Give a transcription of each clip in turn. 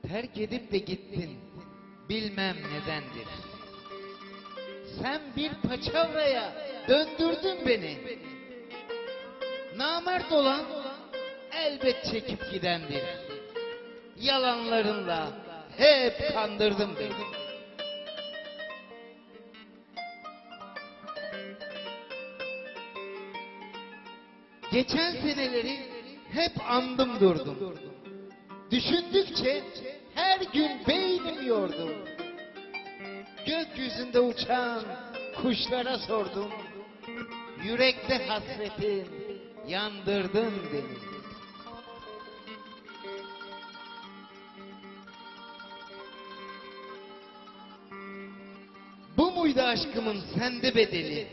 Terk edip de gittin, bilmem nedendir. Sen bir paçavraya döndürdün beni. Namert olan elbet çekip gidendir. Yalanlarınla hep kandırdın beni. Geçen seneleri hep andım durdum. Düşündükçe her gün beynim yordum. Gökyüzünde uçan kuşlara sordum. Yürekte hasretin yandırdın beni. Bu muydu aşkımın sende bedeli?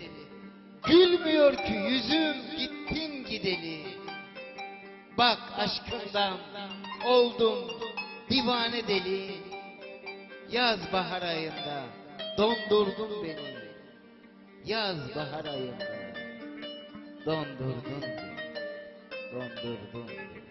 Gülmüyor ki yüzüm gittin gideli. Bak aşkımdan oldum divane deli. Yaz bahar ayında dondurdun beni. Yaz bahar ayında dondurdun beni. Dondurdun beni.